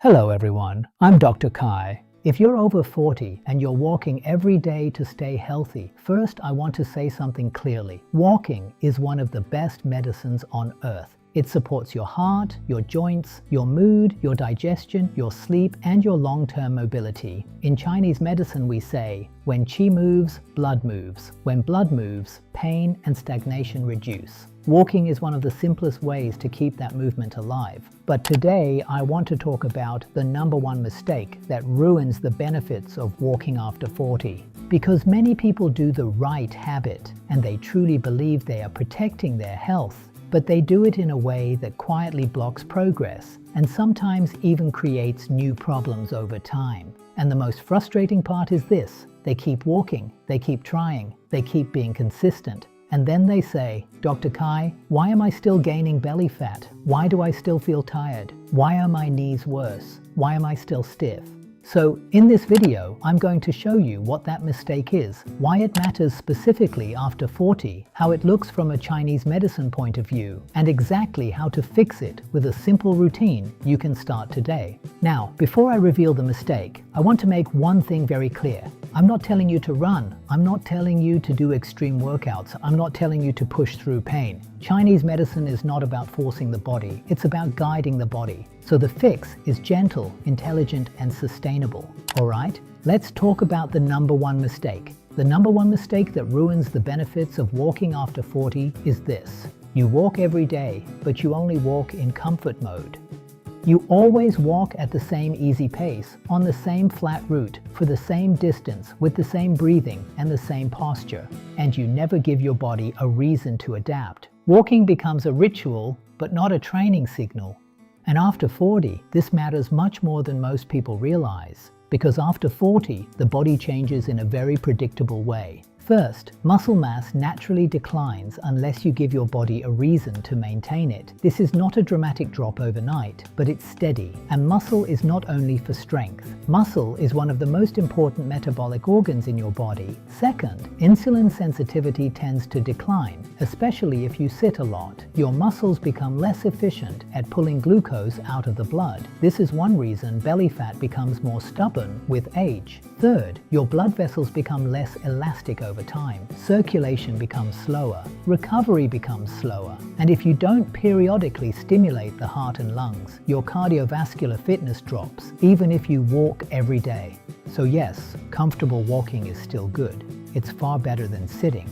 Hello everyone, I'm Dr. Kai. If you're over 40 and you're walking every day to stay healthy, first I want to say something clearly. Walking is one of the best medicines on earth. It supports your heart, your joints, your mood, your digestion, your sleep, and your long-term mobility. In Chinese medicine we say, when qi moves, blood moves. When blood moves, pain and stagnation reduce. Walking is one of the simplest ways to keep that movement alive. But today I want to talk about the number one mistake that ruins the benefits of walking after 40. Because many people do the right habit and they truly believe they are protecting their health, but they do it in a way that quietly blocks progress and sometimes even creates new problems over time. And the most frustrating part is this: they keep walking, they keep trying, they keep being consistent. And then they say, Dr. Kai, why am I still gaining belly fat? Why do I still feel tired? Why are my knees worse? Why am I still stiff? So in this video, I'm going to show you what that mistake is, why it matters specifically after 40, how it looks from a Chinese medicine point of view, and exactly how to fix it with a simple routine you can start today. Now, before I reveal the mistake, I want to make one thing very clear. I'm not telling you to run. I'm not telling you to do extreme workouts. I'm not telling you to push through pain. Chinese medicine is not about forcing the body. It's about guiding the body. So the fix is gentle, intelligent, and sustainable. All right, let's talk about the number one mistake. The number one mistake that ruins the benefits of walking after 40 is this. You walk every day, but you only walk in comfort mode. You always walk at the same easy pace, on the same flat route, for the same distance, with the same breathing and the same posture, and you never give your body a reason to adapt. Walking becomes a ritual, but not a training signal. And after 40, this matters much more than most people realize, because after 40, the body changes in a very predictable way. First, muscle mass naturally declines unless you give your body a reason to maintain it. This is not a dramatic drop overnight, but it's steady. And muscle is not only for strength. Muscle is one of the most important metabolic organs in your body. Second, insulin sensitivity tends to decline, especially if you sit a lot. Your muscles become less efficient at pulling glucose out of the blood. This is one reason belly fat becomes more stubborn with age. Third, your blood vessels become less elastic over time. Circulation becomes slower, recovery becomes slower, and if you don't periodically stimulate the heart and lungs, your cardiovascular fitness drops, even if you walk every day. So yes, comfortable walking is still good. It's far better than sitting.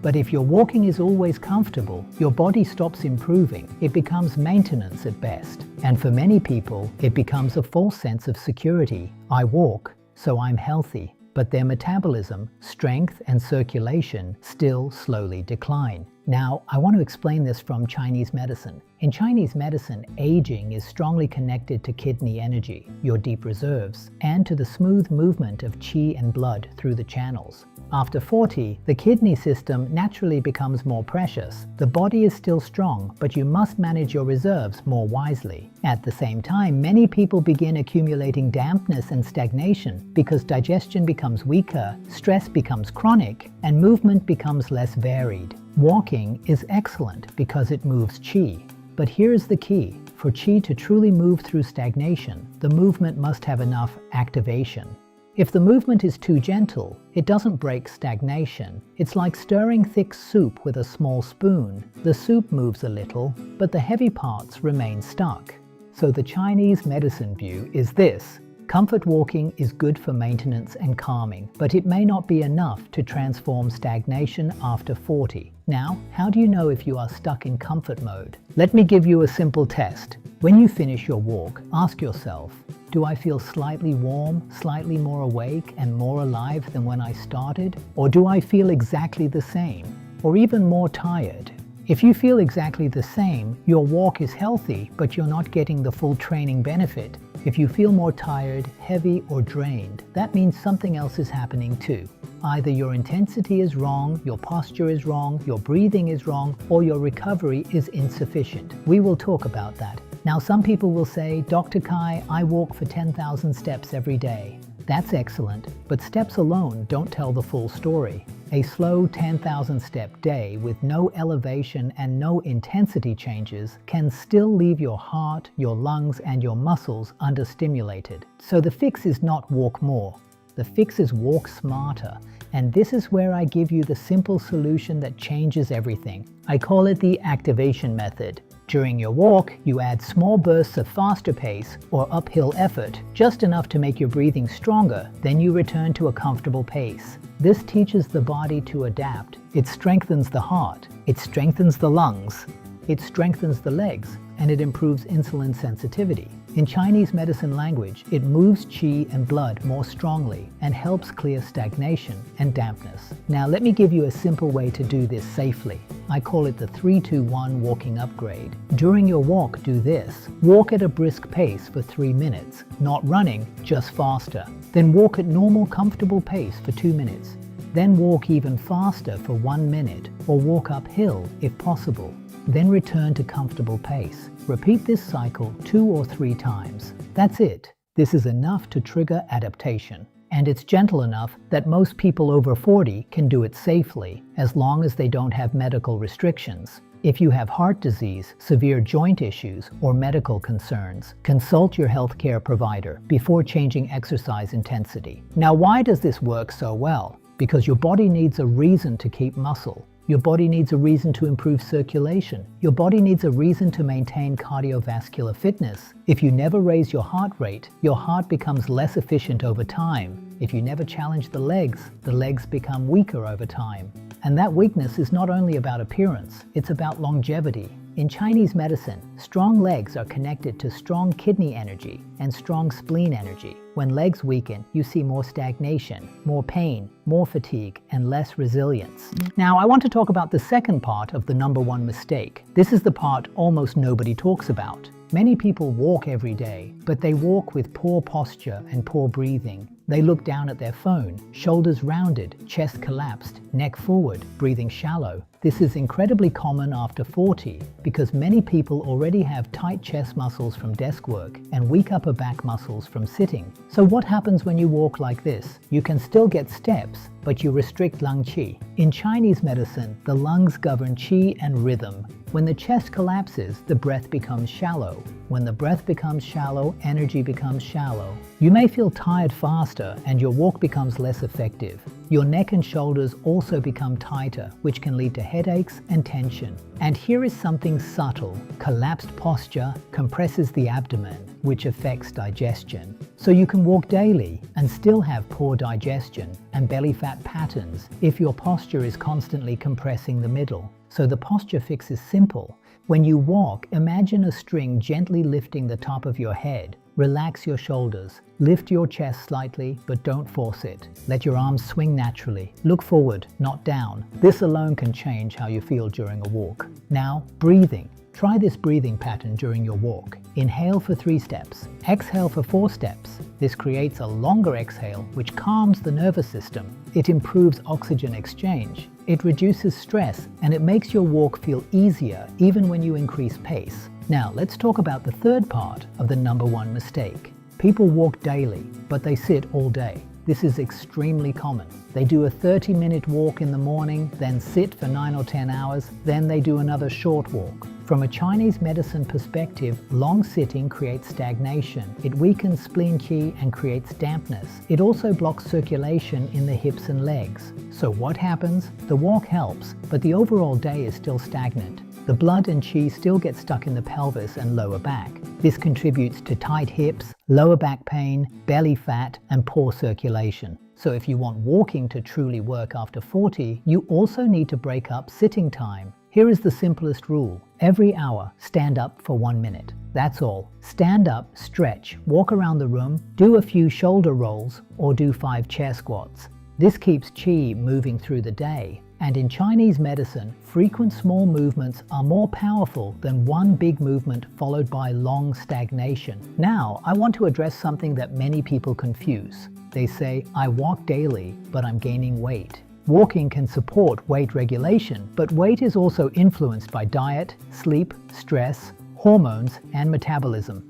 But if your walking is always comfortable, your body stops improving. It becomes maintenance at best. And for many people, it becomes a false sense of security. I walk, so I'm healthy. But their metabolism, strength, and circulation still slowly decline. Now, I want to explain this from Chinese medicine. In Chinese medicine, aging is strongly connected to kidney energy, your deep reserves, and to the smooth movement of qi and blood through the channels. After 40, the kidney system naturally becomes more precious. The body is still strong, but you must manage your reserves more wisely. At the same time, many people begin accumulating dampness and stagnation because digestion becomes weaker, stress becomes chronic, and movement becomes less varied. Walking is excellent because it moves qi. But here's the key. For qi to truly move through stagnation, the movement must have enough activation. If the movement is too gentle, it doesn't break stagnation. It's like stirring thick soup with a small spoon. The soup moves a little, but the heavy parts remain stuck. So the Chinese medicine view is this. Comfort walking is good for maintenance and calming, but it may not be enough to transform stagnation after 40. Now, how do you know if you are stuck in comfort mode? Let me give you a simple test. When you finish your walk, ask yourself, do I feel slightly warm, slightly more awake, and more alive than when I started? Or do I feel exactly the same, or even more tired? If you feel exactly the same, your walk is healthy, but you're not getting the full training benefit. If you feel more tired, heavy, or drained, that means something else is happening too. Either your intensity is wrong, your posture is wrong, your breathing is wrong, or your recovery is insufficient. We will talk about that. Now, some people will say, Dr. Kai, I walk for 10,000 steps every day. That's excellent, but steps alone don't tell the full story. A slow 10,000 step day with no elevation and no intensity changes can still leave your heart, your lungs, and your muscles understimulated. So the fix is not walk more. The fix is walk smarter. And this is where I give you the simple solution that changes everything. I call it the activation method. During your walk, you add small bursts of faster pace or uphill effort, just enough to make your breathing stronger, then you return to a comfortable pace. This teaches the body to adapt. It strengthens the heart, it strengthens the lungs, it strengthens the legs, and it improves insulin sensitivity. In Chinese medicine language, it moves qi and blood more strongly and helps clear stagnation and dampness. Now let me give you a simple way to do this safely. I call it the 3-2-1 walking upgrade. During your walk, do this. Walk at a brisk pace for 3 minutes, not running, just faster. Then walk at normal, comfortable pace for 2 minutes. Then walk even faster for 1 minute, or walk uphill if possible. Then return to comfortable pace. Repeat this cycle 2 or 3 times. That's it. This is enough to trigger adaptation. And it's gentle enough that most people over 40 can do it safely, as long as they don't have medical restrictions. If you have heart disease, severe joint issues, or medical concerns, consult your healthcare provider before changing exercise intensity. Now, why does this work so well? Because your body needs a reason to keep muscle. Your body needs a reason to improve circulation. Your body needs a reason to maintain cardiovascular fitness. If you never raise your heart rate, your heart becomes less efficient over time. If you never challenge the legs become weaker over time. And that weakness is not only about appearance, it's about longevity. In Chinese medicine, strong legs are connected to strong kidney energy and strong spleen energy. When legs weaken, you see more stagnation, more pain, more fatigue, and less resilience. Now, I want to talk about the second part of the #1 mistake. This is the part almost nobody talks about. Many people walk every day, but they walk with poor posture and poor breathing. They look down at their phone, shoulders rounded, chest collapsed, neck forward, breathing shallow. This is incredibly common after 40 because many people already have tight chest muscles from desk work and weak upper back muscles from sitting. So what happens when you walk like this? You can still get steps, but you restrict lung qi. In Chinese medicine, the lungs govern qi and rhythm. When the chest collapses, the breath becomes shallow. When the breath becomes shallow, energy becomes shallow. You may feel tired faster and your walk becomes less effective. Your neck and shoulders also become tighter, which can lead to headaches and tension. And here is something subtle. Collapsed posture compresses the abdomen, which affects digestion. So you can walk daily and still have poor digestion and belly fat patterns if your posture is constantly compressing the middle. So the posture fix is simple. When you walk, imagine a string gently lifting the top of your head. Relax your shoulders. Lift your chest slightly, but don't force it. Let your arms swing naturally. Look forward, not down. This alone can change how you feel during a walk. Now, breathing. Try this breathing pattern during your walk. Inhale for 3 steps. Exhale for 4 steps. This creates a longer exhale, which calms the nervous system. It improves oxygen exchange. It reduces stress, and it makes your walk feel easier even when you increase pace. Now, let's talk about the third part of the #1 mistake. People walk daily, but they sit all day. This is extremely common. They do a 30-minute walk in the morning, then sit for 9 or 10 hours, then they do another short walk. From a Chinese medicine perspective, long sitting creates stagnation. It weakens spleen qi and creates dampness. It also blocks circulation in the hips and legs. So what happens? The walk helps, but the overall day is still stagnant. The blood and qi still get stuck in the pelvis and lower back. This contributes to tight hips, lower back pain, belly fat, and poor circulation. So if you want walking to truly work after 40, you also need to break up sitting time. Here is the simplest rule. Every hour, stand up for 1 minute. That's all. Stand up, stretch, walk around the room, do a few shoulder rolls, or do 5 chair squats. This keeps qi moving through the day. And in Chinese medicine, frequent small movements are more powerful than one big movement followed by long stagnation. Now, I want to address something that many people confuse. They say, I walk daily, but I'm gaining weight. Walking can support weight regulation, but weight is also influenced by diet, sleep, stress, hormones, and metabolism.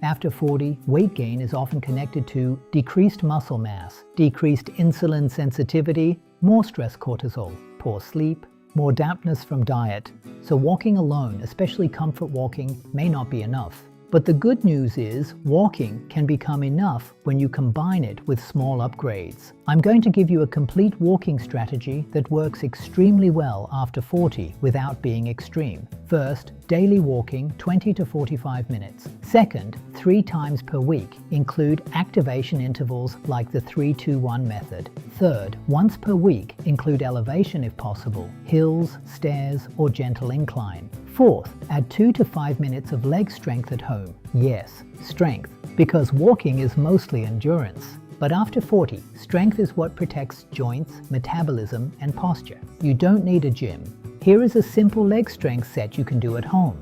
After 40, weight gain is often connected to decreased muscle mass, decreased insulin sensitivity, more stress cortisol, poor sleep, more dampness from diet. So walking alone, especially comfort walking, may not be enough. But the good news is walking can become enough when you combine it with small upgrades. I'm going to give you a complete walking strategy that works extremely well after 40 without being extreme. First, daily walking 20 to 45 minutes. Second, 3 times per week. Include activation intervals like the 3-2-1 method. Third, once per week, include elevation if possible, hills, stairs, or gentle incline. Fourth, add 2 to 5 minutes of leg strength at home. Yes, strength, because walking is mostly endurance. But after 40, strength is what protects joints, metabolism, and posture. You don't need a gym. Here is a simple leg strength set you can do at home.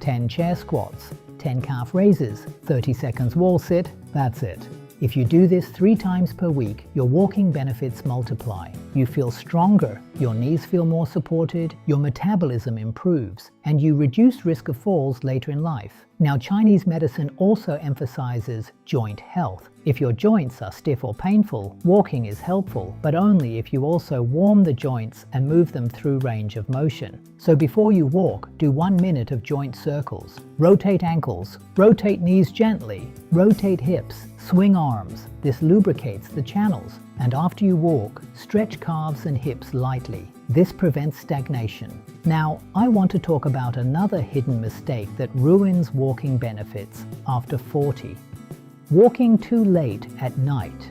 10 chair squats, 10 calf raises, 30 seconds wall sit, that's it. If you do this 3 times per week, your walking benefits multiply. You feel stronger, your knees feel more supported, your metabolism improves, and you reduce risk of falls later in life. Now, Chinese medicine also emphasizes joint health. If your joints are stiff or painful, walking is helpful, but only if you also warm the joints and move them through range of motion. So before you walk, do 1 minute of joint circles. Rotate ankles, rotate knees gently, rotate hips, swing arms. This lubricates the channels. And after you walk, stretch calves and hips lightly. This prevents stagnation. Now, I want to talk about another hidden mistake that ruins walking benefits after 40. Walking too late at night.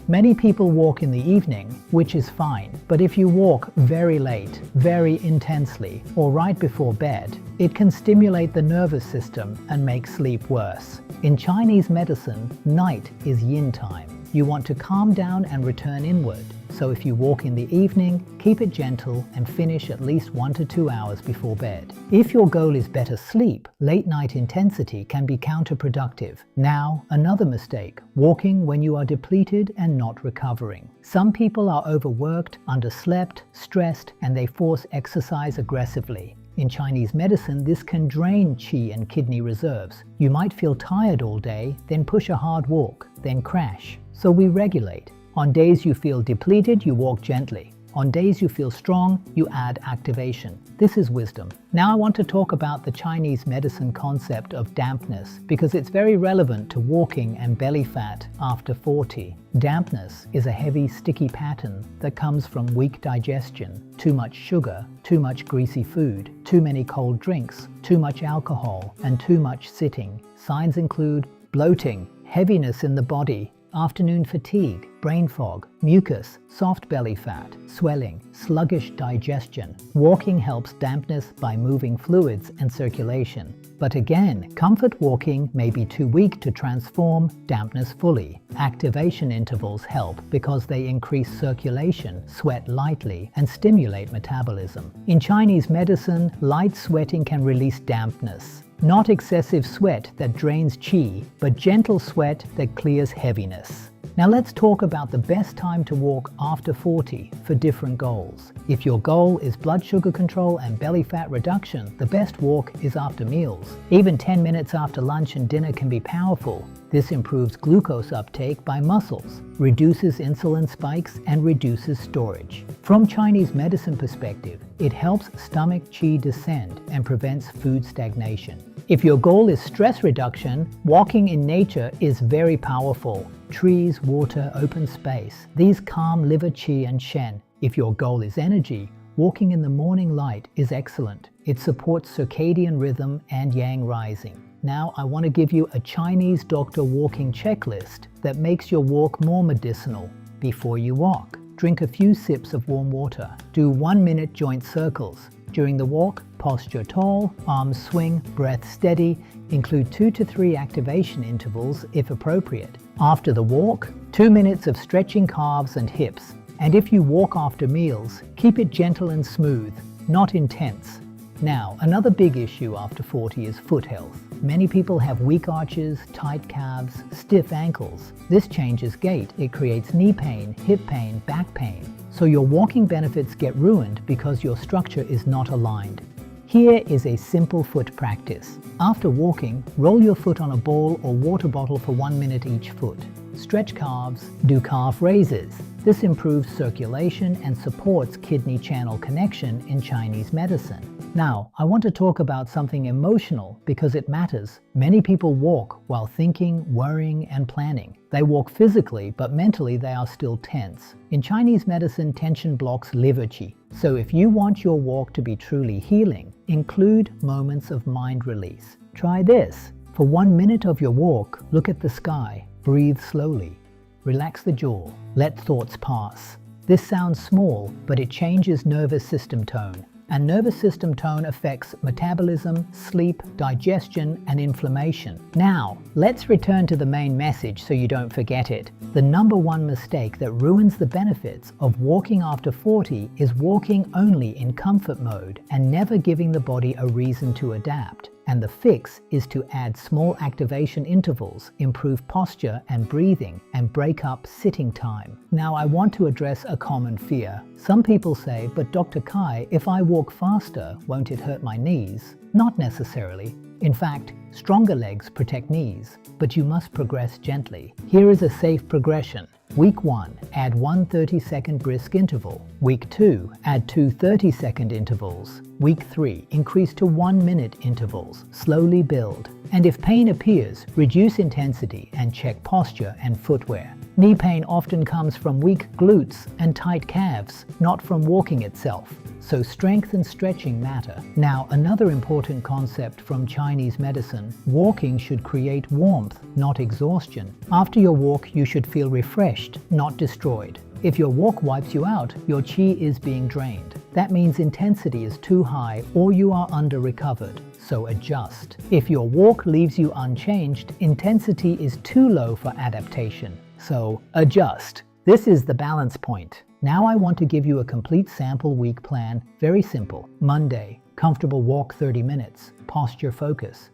Many people walk in the evening, which is fine, but if you walk very late, very intensely, or right before bed, it can stimulate the nervous system and make sleep worse. In Chinese medicine, night is yin time. You want to calm down and return inward. So if you walk in the evening, keep it gentle and finish at least 1 to 2 hours before bed. If your goal is better sleep, late night intensity can be counterproductive. Now, another mistake, walking when you are depleted and not recovering. Some people are overworked, underslept, stressed, and they force exercise aggressively. In Chinese medicine, this can drain qi and kidney reserves. You might feel tired all day, then push a hard walk, then crash. So we regulate. On days you feel depleted, you walk gently. On days you feel strong, you add activation. This is wisdom. Now I want to talk about the Chinese medicine concept of dampness because it's very relevant to walking and belly fat after 40. Dampness is a heavy, sticky pattern that comes from weak digestion, too much sugar, too much greasy food, too many cold drinks, too much alcohol, and too much sitting. Signs include bloating, heaviness in the body, afternoon fatigue, brain fog, mucus, soft belly fat, swelling, sluggish digestion. Walking helps dampness by moving fluids and circulation. But again, comfort walking may be too weak to transform dampness fully. Activation intervals help because they increase circulation, sweat lightly, and stimulate metabolism. In Chinese medicine, light sweating can release dampness. Not excessive sweat that drains qi, but gentle sweat that clears heaviness. Now let's talk about the best time to walk after 40 for different goals. If your goal is blood sugar control and belly fat reduction, the best walk is after meals. Even 10 minutes after lunch and dinner can be powerful. This improves glucose uptake by muscles, reduces insulin spikes, and reduces storage. From Chinese medicine perspective, it helps stomach qi descend and prevents food stagnation. If your goal is stress reduction, walking in nature is very powerful. Trees, water, open space. These calm liver qi and shen. If your goal is energy, walking in the morning light is excellent. It supports circadian rhythm and yang rising. Now I want to give you a Chinese doctor walking checklist that makes your walk more medicinal. Before you walk, drink a few sips of warm water. Do 1-minute joint circles. During the walk, posture tall, arms swing, breath steady. Include 2 to 3 activation intervals if appropriate. After the walk, 2 minutes of stretching calves and hips. And if you walk after meals, keep it gentle and smooth, not intense. Now, another big issue after 40 is foot health. Many people have weak arches, tight calves, stiff ankles. This changes gait. It creates knee pain, hip pain, back pain. So your walking benefits get ruined because your structure is not aligned. Here is a simple foot practice. After walking, roll your foot on a ball or water bottle for 1 minute each foot. Stretch calves, do calf raises. This improves circulation and supports kidney channel connection in Chinese medicine. Now, I want to talk about something emotional because it matters. Many people walk while thinking, worrying, and planning. They walk physically, but mentally they are still tense. In Chinese medicine, tension blocks liver qi. So if you want your walk to be truly healing, include moments of mind release. Try this. For 1 minute of your walk, look at the sky. Breathe slowly. Relax the jaw. Let thoughts pass. This sounds small, but it changes nervous system tone. And nervous system tone affects metabolism, sleep, digestion, and inflammation. Now, let's return to the main message so you don't forget it. The number one mistake that ruins the benefits of walking after 40 is walking only in comfort mode and never giving the body a reason to adapt. And the fix is to add small activation intervals, improve posture and breathing, and break up sitting time. Now I want to address a common fear. Some people say, but Dr. Kai, if I walk faster, won't it hurt my knees? Not necessarily. In fact, stronger legs protect knees, but you must progress gently. Here is a safe progression. Week 1, add 1 30-second brisk interval. Week 2, add 2 30-second intervals. Week 3, increase to 1 minute intervals. Slowly build. And if pain appears, reduce intensity and check posture and footwear. Knee pain often comes from weak glutes and tight calves, not from walking itself. So strength and stretching matter. Now, another important concept from Chinese medicine, walking should create warmth, not exhaustion. After your walk, you should feel refreshed, not destroyed. If your walk wipes you out, your qi is being drained. That means intensity is too high or you are under-recovered. So adjust. If your walk leaves you unchanged, intensity is too low for adaptation. So adjust. This is the balance point. Now I want to give you a complete sample week plan. Very simple. Monday, comfortable walk 30 minutes, posture focus.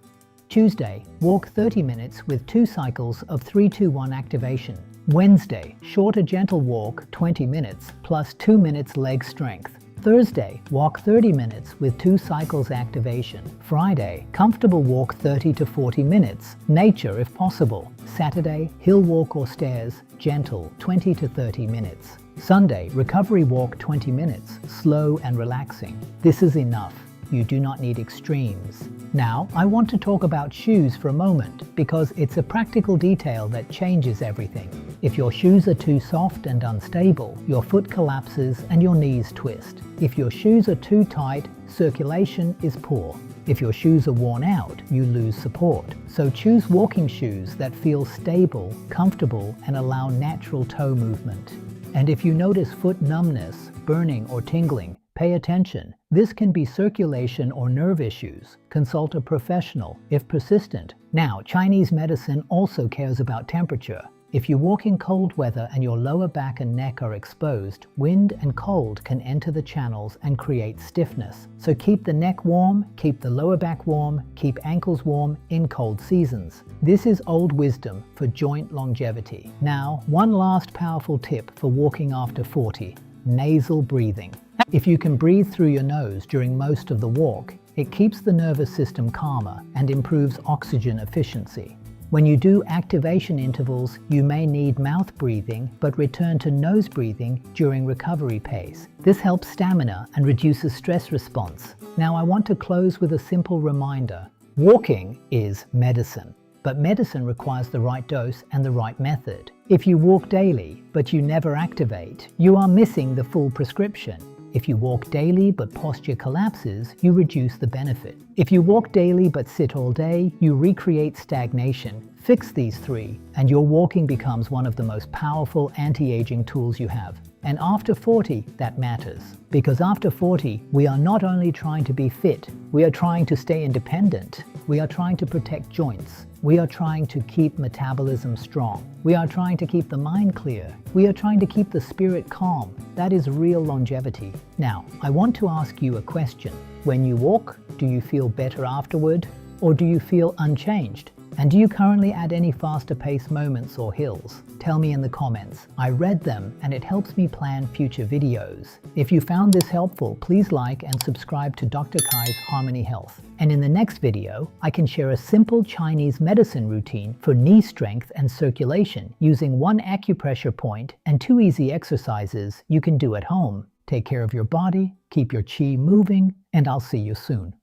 Tuesday, walk 30 minutes with 2 cycles of 3-2-1 activation. Wednesday, shorter gentle walk 20 minutes plus 2 minutes leg strength. Thursday, walk 30 minutes with 2 cycles activation. Friday, comfortable walk 30 to 40 minutes, nature if possible. Saturday, hill walk or stairs, gentle 20 to 30 minutes. Sunday, recovery walk 20 minutes, slow and relaxing. This is enough. You do not need extremes. Now, I want to talk about shoes for a moment because it's a practical detail that changes everything. If your shoes are too soft and unstable, your foot collapses and your knees twist. If your shoes are too tight, circulation is poor. If your shoes are worn out, you lose support. So choose walking shoes that feel stable, comfortable, and allow natural toe movement. And if you notice foot numbness, burning, or tingling, pay attention. This can be circulation or nerve issues. Consult a professional if persistent. Now, Chinese medicine also cares about temperature. If you walk in cold weather and your lower back and neck are exposed, wind and cold can enter the channels and create stiffness. So keep the neck warm, keep the lower back warm, keep ankles warm in cold seasons. This is old wisdom for joint longevity. Now, one last powerful tip for walking after 40. Nasal breathing. If you can breathe through your nose during most of the walk, it keeps the nervous system calmer and improves oxygen efficiency. When you do activation intervals, you may need mouth breathing, but return to nose breathing during recovery pace. This helps stamina and reduces stress response. Now I want to close with a simple reminder. Walking is medicine, but medicine requires the right dose and the right method. If you walk daily, but you never activate, you are missing the full prescription. If you walk daily but posture collapses, you reduce the benefit. If you walk daily but sit all day, you recreate stagnation. Fix these 3, and your walking becomes one of the most powerful anti-aging tools you have. And after 40, that matters. Because after 40, we are not only trying to be fit, we are trying to stay independent. We are trying to protect joints. We are trying to keep metabolism strong. We are trying to keep the mind clear. We are trying to keep the spirit calm. That is real longevity. Now, I want to ask you a question. When you walk, do you feel better afterward? Or do you feel unchanged? And do you currently add any faster paced moments or hills? Tell me in the comments. I read them and it helps me plan future videos. If you found this helpful, please like and subscribe to Dr. Kai's Harmony Health. And in the next video, I can share a simple Chinese medicine routine for knee strength and circulation using 1 acupressure point and 2 easy exercises you can do at home. Take care of your body, keep your qi moving, and I'll see you soon.